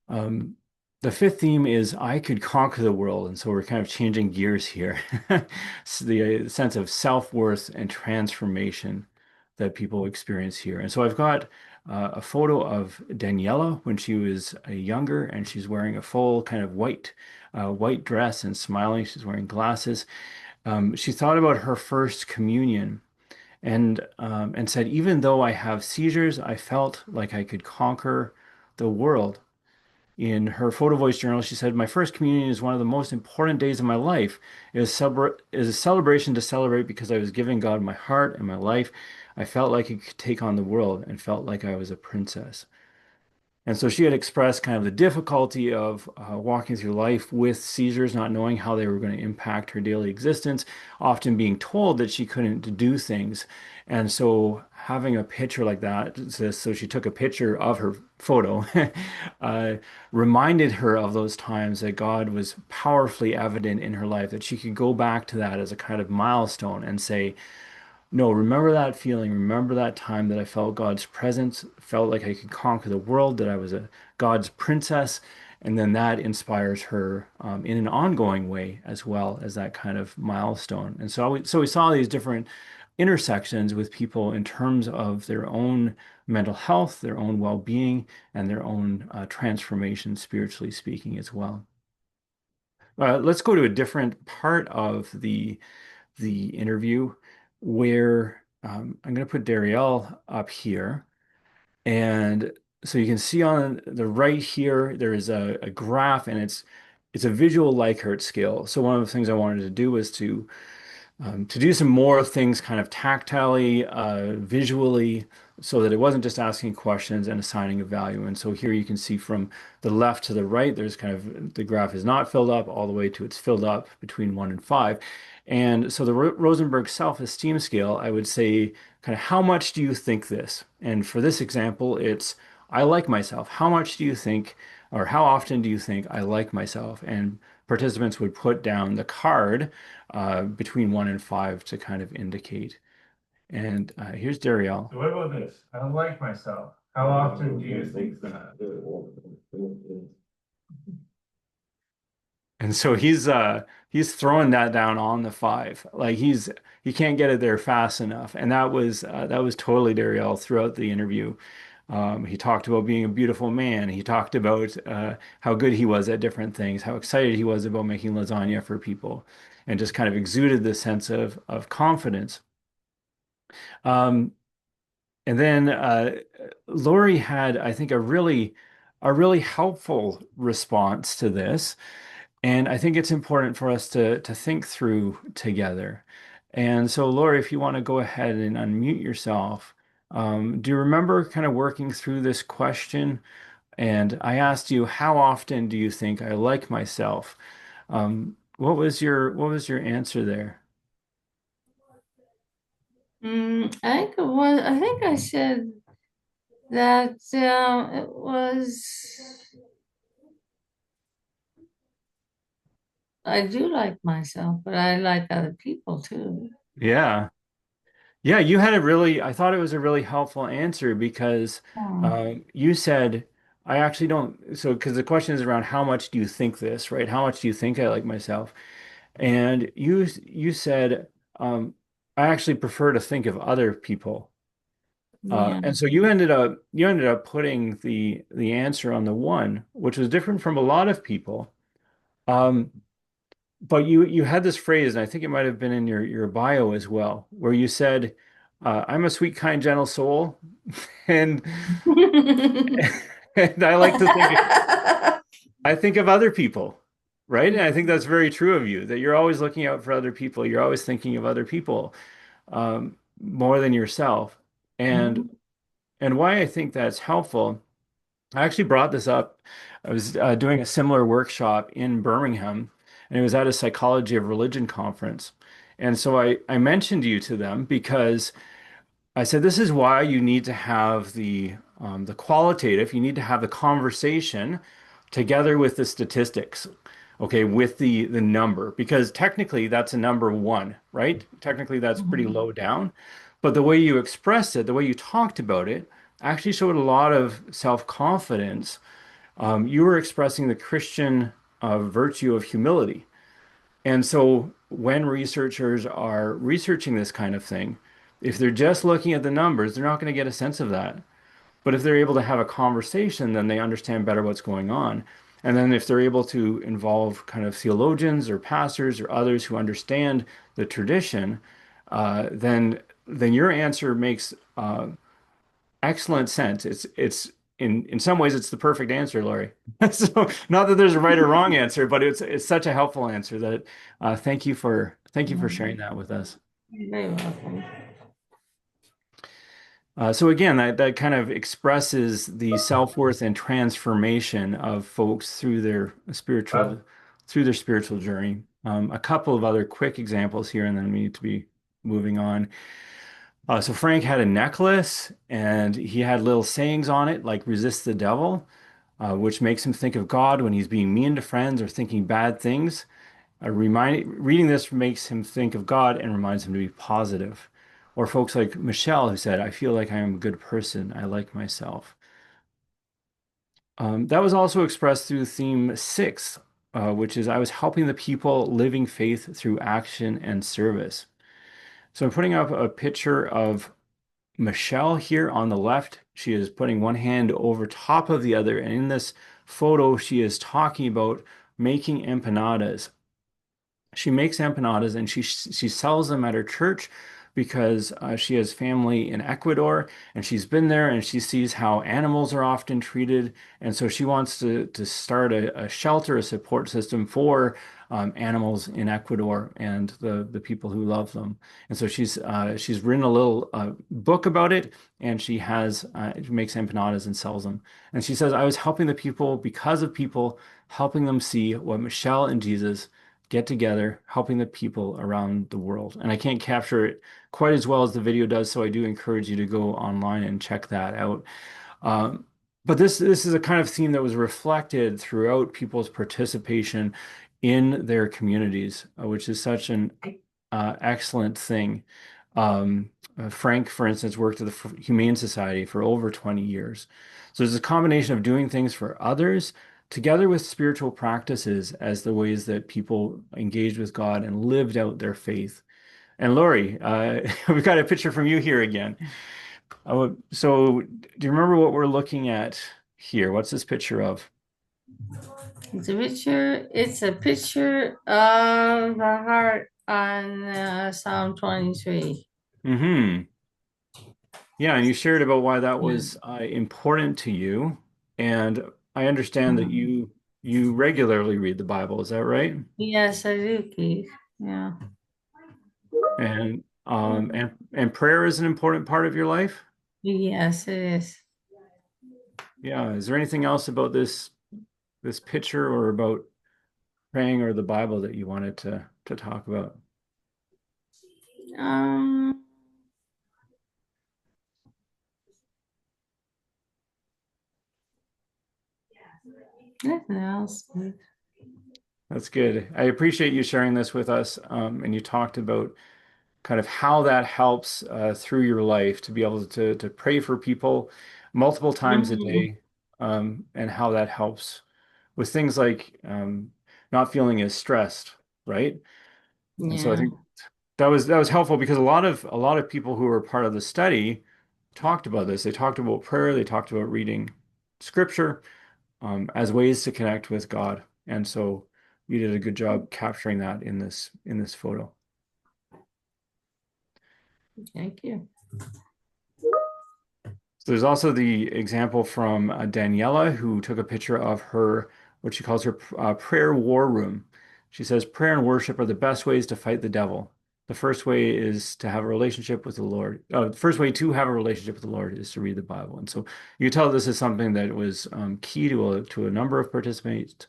Um, the fifth theme is I could conquer the world, and so we're kind of changing gears here. So the sense of self-worth and transformation that people experience here. And so I've got a photo of Daniela when she was younger, and she's wearing a full kind of white dress and smiling. She's wearing glasses. She thought about her first communion and said, even though I have seizures, I felt like I could conquer the world. In her photo voice journal, she said, "My first communion is one of the most important days of my life. It is a celebration to celebrate because I was giving God my heart and my life. I felt like I could take on the world and felt like I was a princess." And so she had expressed kind of the difficulty of walking through life with seizures, not knowing how they were going to impact her daily existence, often being told that she couldn't do things. And so having a picture like that, so she took a picture of her photo, uh, reminded her of those times that God was powerfully evident in her life, that she could go back to that as a kind of milestone and say, no, remember that feeling. Remember that time that I felt God's presence, felt like I could conquer the world, that I was a God's princess. And then that inspires her in an ongoing way as well as that kind of milestone. And so we saw these different intersections with people in terms of their own mental health, their own well-being, and their own transformation, spiritually speaking, as well. Let's go to a different part of the interview where I'm going to put Darielle up here. And so you can see on the right here, there is a graph and it's a visual Likert scale. So one of the things I wanted to do was to do some more things kind of tactilely, visually, so that it wasn't just asking questions and assigning a value. And so here you can see from the left to the right, there's kind of the graph is not filled up all the way to it's filled up between 1 and 5. And so the Rosenberg self-esteem scale, I would say, kind of how much do you think this? And for this example, it's I like myself. How much do you think, or how often do you think I like myself? And participants would put down the card between 1 and 5 to kind of indicate. And here's Dariel. So what about this? I don't like myself. How often do you think that? And so he's throwing that down on the 5. Like he can't get it there fast enough. And that was totally Dariel throughout the interview. He talked about being a beautiful man. He talked about how good he was at different things, how excited he was about making lasagna for people, and just kind of exuded this sense of confidence. Um, and then Lori had, I think, a really helpful response to this. And I think it's important for us to think through together. And so, Lori, if you want to go ahead and unmute yourself, do you remember kind of working through this question? And I asked you, how often do you think I like myself? What was your answer there? I think I said that it was. I do like myself, but I like other people too. Yeah. Yeah, I thought it was a really helpful answer because Oh, you said, I actually don't, so because the question is around how much do you think this, right? How much do you think I like myself? And you said, I actually prefer to think of other people. yeah. And so you ended up putting the answer on the 1, which was different from a lot of people. Um, but you had this phrase, and I think it might have been in your bio as well, where you said, "I'm a sweet, kind, gentle soul," and and I think of other people, right? And I think that's very true of you, that you're always looking out for other people. You're always thinking of other people more than yourself. And and why I think that's helpful. I actually brought this up. I was doing a similar workshop in Birmingham, and it was at a Psychology of Religion conference. And so I mentioned you to them because I said, this is why you need to have the qualitative, you need to have the conversation together with the statistics, okay, with the number, because technically that's a number 1, right? Technically that's pretty low down. But the way you expressed it, the way you talked about it, actually showed a lot of self-confidence. You were expressing the Christian virtue of humility. And so when researchers are researching this kind of thing, if they're just looking at the numbers, they're not going to get a sense of that. But if they're able to have a conversation, then they understand better what's going on. And then if they're able to involve kind of theologians or pastors or others who understand the tradition, then your answer makes excellent sense. It's in some ways it's the perfect answer, Lori. So not that there's a right or wrong answer, but it's such a helpful answer that thank you for sharing that with us. You're very welcome. So again, that kind of expresses the self-worth and transformation of folks through their spiritual journey. A couple of other quick examples here, and then we need to be moving on. So Frank had a necklace, and he had little sayings on it, like "resist the devil," which makes him think of God when he's being mean to friends or thinking bad things. Reading this makes him think of God and reminds him to be positive. Or folks like Michelle who said, I feel like I am a good person. I like myself. That was also expressed through theme 6, which is I was helping the people living faith through action and service. So I'm putting up a picture of Michelle here on the left. She is putting one hand over top of the other. And in this photo, she is talking about making empanadas. She makes empanadas and she sells them at her church because she has family in Ecuador and she's been there and she sees how animals are often treated. And so she wants to start a shelter, a support system for animals in Ecuador and the people who love them. And so she's written a little book about it, and she makes empanadas and sells them. And she says, I was helping the people because of people, helping them see what Michelle and Jesus get together, helping the people around the world. And I can't capture it quite as well as the video does, so I do encourage you to go online and check that out. But this is a kind of theme that was reflected throughout people's participation in their communities, which is such an excellent thing. Frank, for instance, worked at the Humane Society for over 20 years. So there's a combination of doing things for others together with spiritual practices as the ways that people engaged with God and lived out their faith. And Lori, we've got a picture from you here again. So do you remember what we're looking at here? What's this picture of? It's a picture of the heart on Psalm 23. Mm-hmm. Yeah, and you shared about why that was important to you. And I understand that you regularly read the Bible. Is that right? Yes, I do, Keith. Yeah. And prayer is an important part of your life? Yes, it is. Yeah. Is there anything else about this picture or about praying or the Bible that you wanted to talk about? Nothing else. That's good. I appreciate you sharing this with us. And you talked about kind of how that helps through your life to be able to pray for people multiple times a day, and how that helps with things like not feeling as stressed, right? And so I Yeah. think that was helpful because a lot of people who were part of the study talked about this. They talked about prayer, they talked about reading scripture as ways to connect with God. And so you did a good job capturing that in this photo. Thank you. So there's also the example from Daniela, who took a picture of what she calls her prayer war room. She says, prayer and worship are the best ways to fight the devil. The first way is to have a relationship with the Lord. The first way to have a relationship with the Lord is to read the Bible. And so you can tell this is something that was key to a number of participants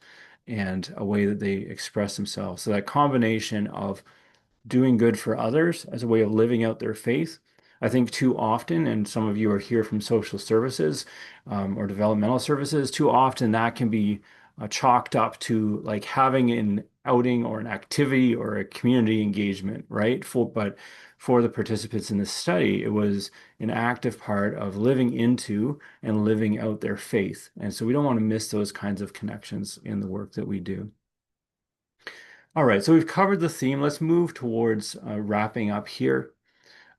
and a way that they express themselves. So that combination of doing good for others as a way of living out their faith. I think too often, and some of you are here from social services or developmental services, too often that can be chalked up to like having an outing or an activity or a community engagement, right? But for the participants in this study, it was an active part of living into and living out their faith. And so we don't want to miss those kinds of connections in the work that we do. All right, so we've covered the theme. Let's move towards wrapping up here.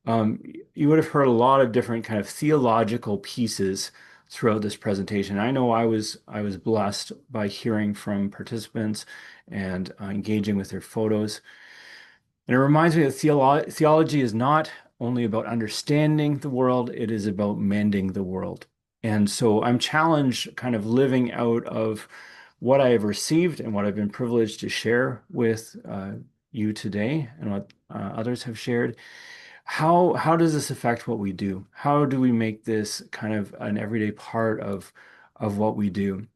You would have heard a lot of different kind of theological pieces throughout this presentation. I know I was blessed by hearing from participants and engaging with their photos. And it reminds me that theology is not only about understanding the world, it is about mending the world. And so I'm challenged kind of living out of what I have received and what I've been privileged to share with you today and what others have shared. How does this affect what we do? How do we make this kind of an everyday part of what we do?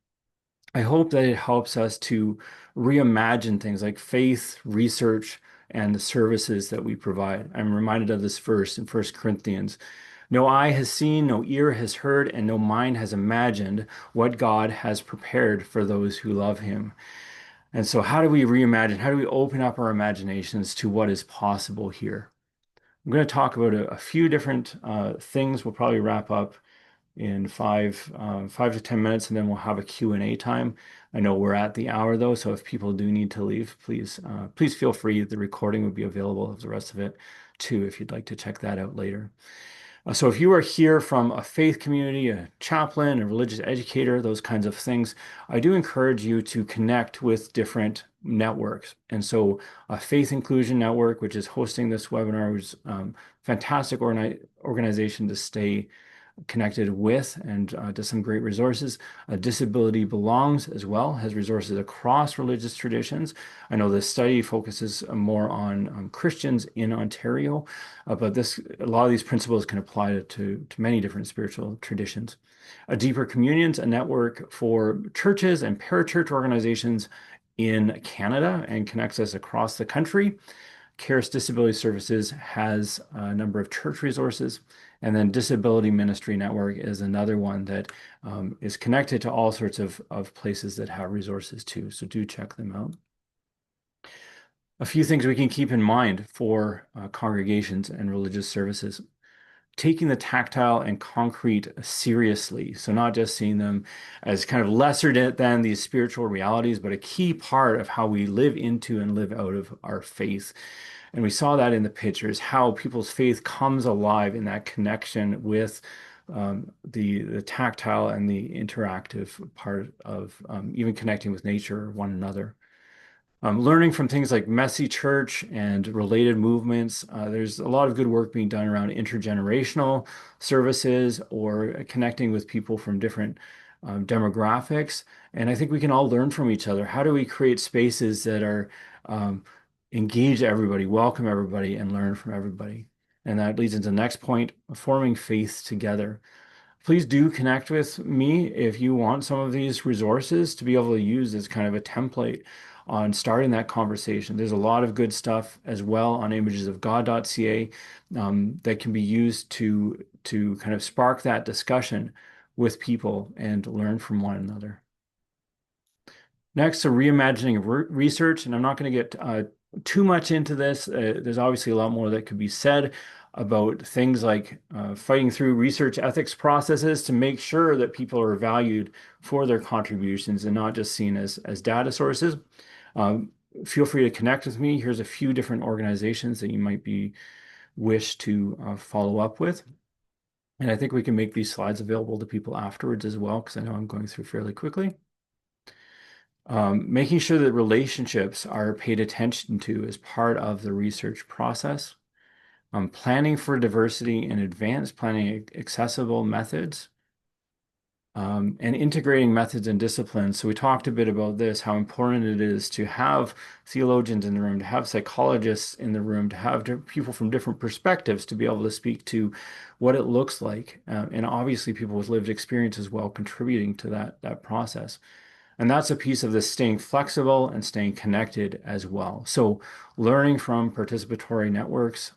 I hope that it helps us to reimagine things like faith, research, and the services that we provide. I'm reminded of this verse in First Corinthians. No eye has seen, no ear has heard, and no mind has imagined what God has prepared for those who love him. And so, how do we reimagine? How do we open up our imaginations to what is possible here? I'm going to talk about a few different things. We'll probably wrap up in 5 to 10 minutes, and then we'll have a Q&A time. I know we're at the hour though, so if people do need to leave, please feel free. The recording will be available of the rest of it too, if you'd like to check that out later. So if you are here from a faith community, a chaplain, a religious educator, those kinds of things, I do encourage you to connect with different networks. And so a Faith Inclusion Network, which is hosting this webinar, which is fantastic organization to stay connected with and does some great resources. Disability Belongs as well, has resources across religious traditions. I know this study focuses more on Christians in Ontario, but a lot of these principles can apply to many different spiritual traditions. A Deeper Communions, a network for churches and parachurch organizations in Canada and connects us across the country. CARES Disability Services has a number of church resources. And then Disability Ministry Network is another one that is connected to all sorts of places that have resources too. So do check them out. A few things we can keep in mind for congregations and religious services. Taking the tactile and concrete seriously. So not just seeing them as kind of lesser than these spiritual realities, but a key part of how we live into and live out of our faith. And we saw that in the pictures, how people's faith comes alive in that connection with the tactile and the interactive part of even connecting with nature or one another. Learning from things like Messy Church and related movements. There's a lot of good work being done around intergenerational services or connecting with people from different demographics. And I think we can all learn from each other. How do we create spaces that are engage everybody, welcome everybody, and learn from everybody? And that leads into the next point, forming faith together. Please do connect with me if you want some of these resources to be able to use as kind of a template on starting that conversation. There's a lot of good stuff as well on imagesofgod.ca that can be used to kind of spark that discussion with people and learn from one another. Next, a reimagining of research, and I'm not going to get too much into this. There's obviously a lot more that could be said about things like fighting through research ethics processes to make sure that people are valued for their contributions and not just seen as data sources. Feel free to connect with me. Here's a few different organizations that you might wish to follow up with. And I think we can make these slides available to people afterwards as well, because I know I'm going through fairly quickly. Making sure that relationships are paid attention to as part of the research process. Planning for diversity in advance, planning accessible methods, and integrating methods and disciplines. So we talked a bit about this, how important it is to have theologians in the room, to have psychologists in the room, to have people from different perspectives to be able to speak to what it looks like. And obviously people with lived experience as well contributing to that process. And that's a piece of this staying flexible and staying connected as well. So learning from participatory networks,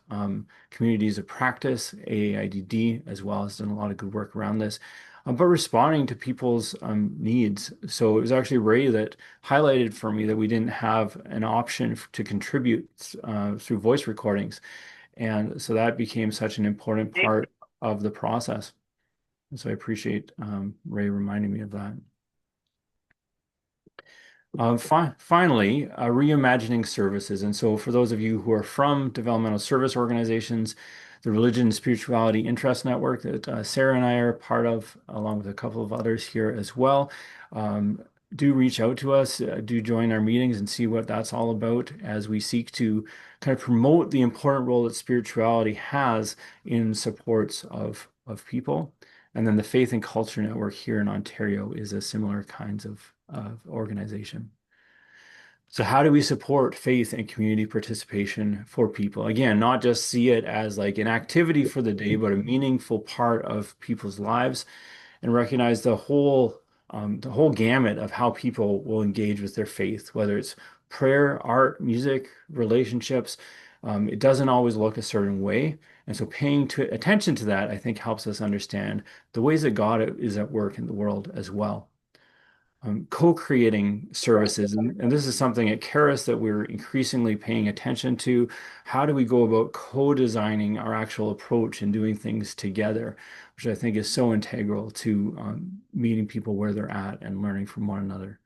communities of practice, AAIDD as well has done a lot of good work around this, but responding to people's needs. So it was actually Ray that highlighted for me that we didn't have an option to contribute through voice recordings. And so that became such an important part of the process. And so I appreciate Ray reminding me of that. Finally, reimagining services. And so for those of you who are from developmental service organizations, the Religion and Spirituality Interest Network that Sarah and I are part of, along with a couple of others here as well, do reach out to us, do join our meetings and see what that's all about as we seek to kind of promote the important role that spirituality has in supports of people. And then the Faith and Culture Network here in Ontario is a similar kinds of organization. So how do we support faith and community participation for people? Again, not just see it as like an activity for the day, but a meaningful part of people's lives, and recognize the whole gamut of how people will engage with their faith, whether it's prayer, art, music, relationships. It doesn't always look a certain way. And so paying attention to that, I think, helps us understand the ways that God is at work in the world as well. Co-creating services. And this is something at Caris that we're increasingly paying attention to. How do we go about co-designing our actual approach and doing things together, which I think is so integral to meeting people where they're at and learning from one another.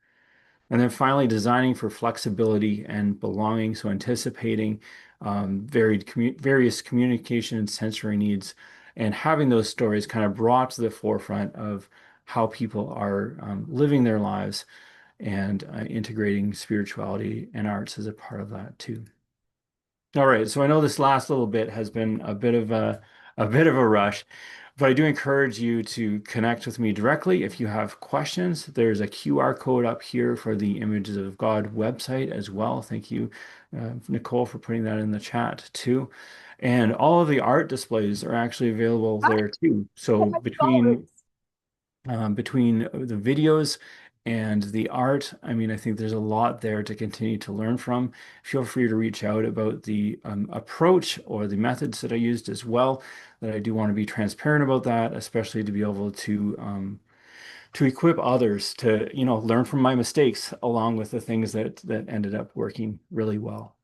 And then finally, designing for flexibility and belonging. So anticipating various communication and sensory needs, and having those stories kind of brought to the forefront of how people are living their lives, and integrating spirituality and arts as a part of that too. All right, so I know this last little bit has been a bit of a rush, but I do encourage you to connect with me directly if you have questions. There's a QR code up here for the Images of God website as well. Thank you, Nicole, for putting that in the chat too. And all of the art displays are actually available there too. So between the videos and the art, I mean, I think there's a lot there to continue to learn from. Feel free to reach out about the approach or the methods that I used as well. That I do want to be transparent about that, especially to be able to equip others to, learn from my mistakes along with the things that ended up working really well.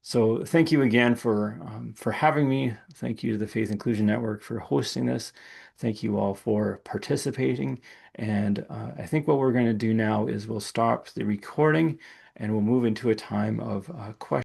So thank you again for having me. Thank you to the Faith Inclusion Network for hosting this. Thank you all for participating. And I think what we're going to do now is we'll stop the recording and we'll move into a time of questions.